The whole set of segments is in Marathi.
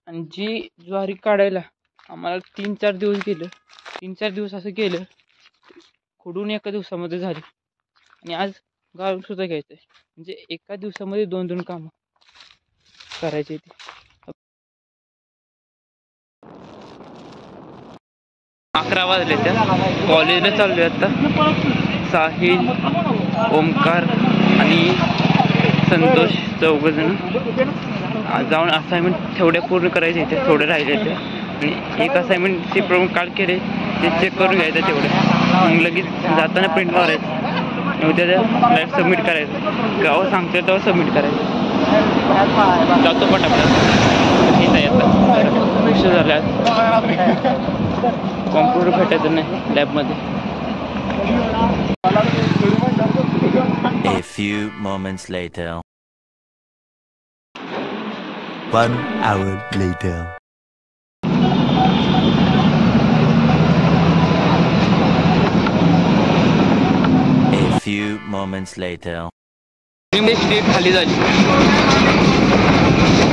आणि जी ज्वारी काढायला आम्हाला 3-4 दिवस गेलं. 3-4 दिवस असं गेलं, खुडून एका दिवसामध्ये झाली. आणि आज गाळून सुद्धा घ्यायचंय. म्हणजे एका दिवसामध्ये 2-2 कामं करायची ती. 11 वाजले त्या. कॉलेजला चाललोय आता. साहिल, ओमकार आणि संतोष चौघजण जाऊन असाइनमेंट तेवढ्या पूर्ण करायचे इथे, थोडे राहिले ते. आणि एक असाइनमेंटचे प्रमुख काल केले ते चेक करून घ्यायचं तेवढं. मग लगेच जाताना प्रिंट मारायचं, उद्या लाईट सबमिट करायचं. गावं सांगते तेव्हा सबमिट करायचं. जातो पटापट. येता येतात विषय झाला. कॉम्प्युटर भेटायचं नाही लॅबमध्ये. A few moments later. 1 hour later. A few moments later. State खाली झाली.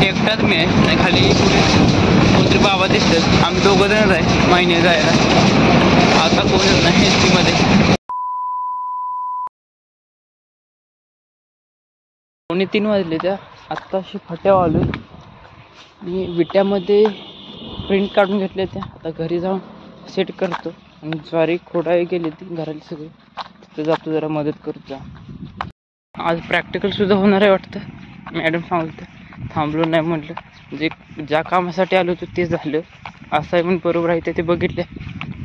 एकटाच मी आहे आणि खाली कोणतरी बाबा दिसतात. आम्ही 2 जणच आहे महिने जायला. आता कोणच नाही एस टीमध्ये. 2:45 वाजले त्या. आत्ताशी फाट्यावर आलो आणि विट्यामध्ये प्रिंट काढून घेतले त्या. आता घरी जाऊन सेट करतो. आणि ज्वारी खोडाई गेली ती घराला सगळी. तिथं जातो, जरा मदत करतो. आज प्रॅक्टिकल सुद्धा होणार आहे वाटतं. मॅडम सांगते थांबलो नाही म्हटलं. जे ज्या कामासाठी आलो होतो ते झालं. असाइनमेंट बरोबर आहे ते बघितले,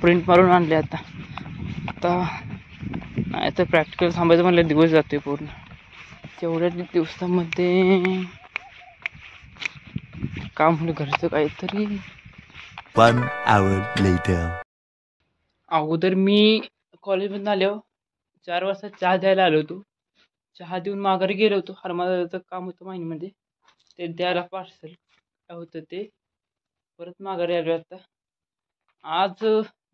प्रिंट मारून आणले. आता नाही तर प्रॅक्टिकल थांबायचं म्हटलं दिवस जातोय पूर्ण. तेवढ्या दिवसामध्ये काम होईल घरचं काहीतरी. 1 hour later. अगोदर मी कॉलेजमधून आल्यावर 4 वाजता चहा द्यायला आलो होतो. चहा देऊन माघारी गेलो होतो. हरमादाचं काम होतं महिन्यामध्ये, ते द्यायला पार्सल काय होतं ते. परत माघारी आलो. आता आज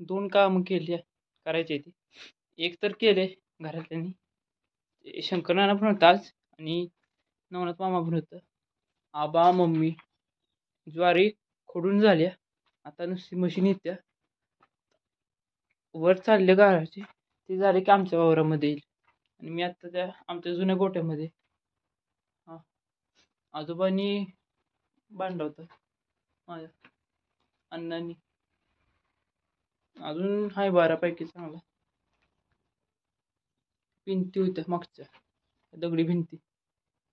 2 कामं केली करायची ती. एक तर केले घरातल्यांनी. शंकरनाना पण होता आज आणि नवनाथ मामा पण होतं. आबा मम्मी ज्वारी खोडून झाल्या. आता नुसती मशीन येत्या वर चालले गाळाची. ती झाली की आमच्या वावरामध्ये येईल. आणि मी आत्ता त्या आमच्या जुन्या गोट्यामध्ये. आजोबांनी बांधला होता माझ्या अण्णांनी. अजून हाय बऱ्यापैकी चांगला. भिंती होत्या मागच्या, दगडी भिंती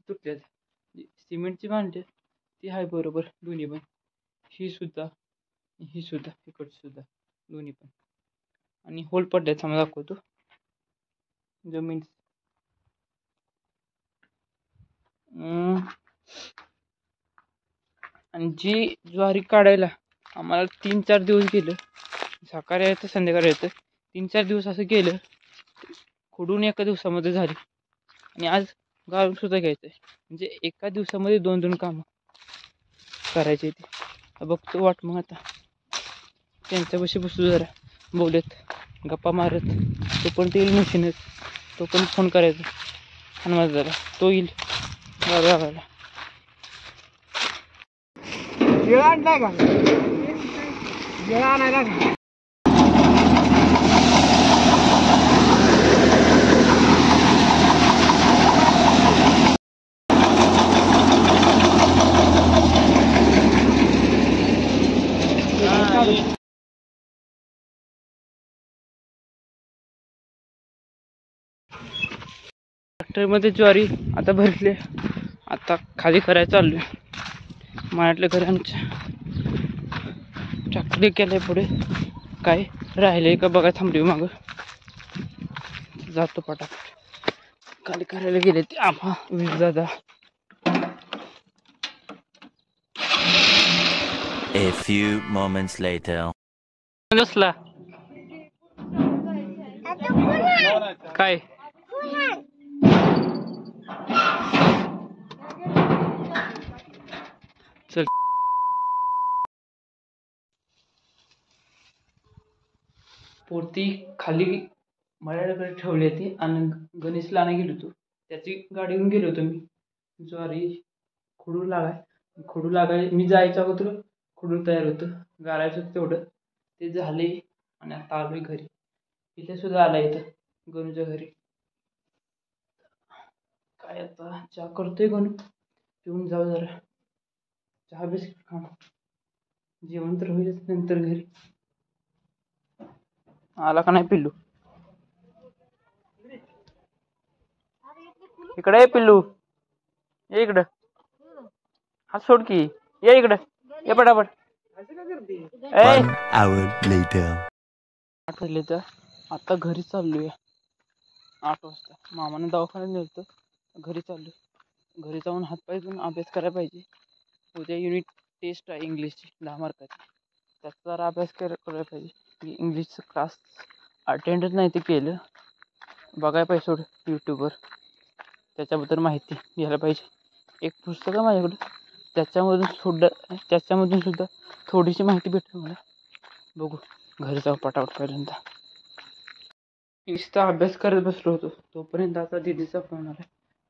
तुटल्या. सिमेंटची बांधली ती आहे बरोबर दोन्ही पण. ही सुद्धा इकडची सुद्धा दोन्ही पण. आणि होल पडल्यात समजा दाखवतो जमीन. आणि जी ज्वारी काढायला आम्हाला 3-4 दिवस गेलं. सकाळी यायचं संध्याकाळी यायचं. 3-4 दिवस असं गेलं, खुडून एका दिवसामध्ये झाली. आणि आज गाळून सुद्धा घ्यायचंय. म्हणजे एका दिवसामध्ये 2-2 कामं करायची ती. बघतो वाट मग आता त्यांच्यापाशी बसू, जरा बोलत गप्पा मारत. तो पण येईल मशीनच, तो पण फोन करायचा आणि माझा जरा तो येईल गावाला. ट्रॅक्टरमध्ये ज्वारी आता भरली. आता खाली करायला चाललोय. मळ्यातल्या घरी आमच्या ट्रॅक्टर केलंय. पुढे काय राहिलंय का बघा, थांबली मागं. जातो पटापट. खाली करायला गेले ते आम्हा वीज दादा. A few moments later. बसला काय चल. पोती खाली मळ्याकडे ठेवली होती आणि गणेशला आणायला गेलो होतो. त्याची गाडी घेऊन गेलो होतो मी. ज्वारी खोडू लागाय मी जायच्या अगोदर खुडून तयार होतं, घालायचं होतं तेवढं ते झाले. आणि आता आलोय घरी. इथे सुद्धा आला इथं गणूच्या घरी. काय आता चहा करतोय गणू, पिऊन जाऊ जरा चहा बिस्किट खा. जेवण तर होईलच नंतर घरी. आला का नाही पिल्लू? इकडे ये पिल्लू, ये इकडं. हात सोड की, ये इकडं, ये पटापट. ए 1 hour later. आठवले तर आता घरी चाललोय 8 वाजता. मामाने दवाखान्यात नेलं, घरी चाललोय. घरी जाऊन हातपाय धुवून अभ्यास करायला पाहिजे. उद्या युनिट टेस्ट आहे इंग्लिशची 10 मार्काची. त्याचा जरा अभ्यास करायला पाहिजे. इंग्लिशचं क्लास अटेंडच नाही ते केलं. बघायला पाहिजे सोड यूट्यूबवर, त्याच्याबद्दल माहिती घ्यायला पाहिजे. एक पुस्तक आहे माझ्याकडं, त्याच्यामधून सुद्धा थोडीशी माहिती भेटेल मला. बघू घरी जाऊ पटापट. पहिल्यांदा इंग्लिशचा अभ्यास करत बसलो होतो, तोपर्यंत आता दीदीचा फोन आला.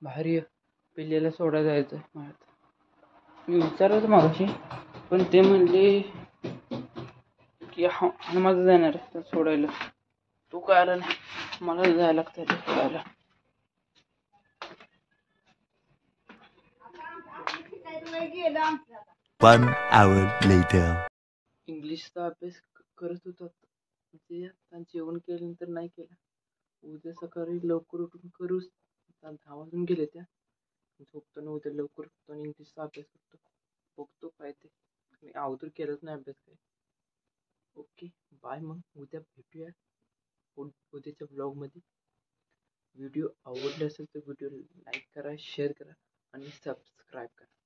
बाहेर ये, पिल्लेला सोडायला जायचं माझ्यात. मी विचारलं होतं मागाशी, पण ते म्हणले की हा माझं जाणार आहे सोडायला. तू काय आला नाही, मला जायला लागतं सोडायला. One hour later. इंग्लिशचा अभ्यास करत होतो. म्हणजे आता जेवण केल्यानंतर नाही केला. उद्या सकाळी लवकर उठून करूच. 10 वाजून गेले त्या. झोपतो ना उद्या लवकर उठतो आणि इंग्लिशचा अभ्यास करतो. बघतो काय ते. मी अगोदर केलंच नाही अभ्यास काय. ओके बाय, मग उद्या भेटूया उद्याच्या ब्लॉगमध्ये. व्हिडिओ आवडले असेल तर व्हिडिओ लाईक करा, शेअर करा आणि सबस्क्राईब करा.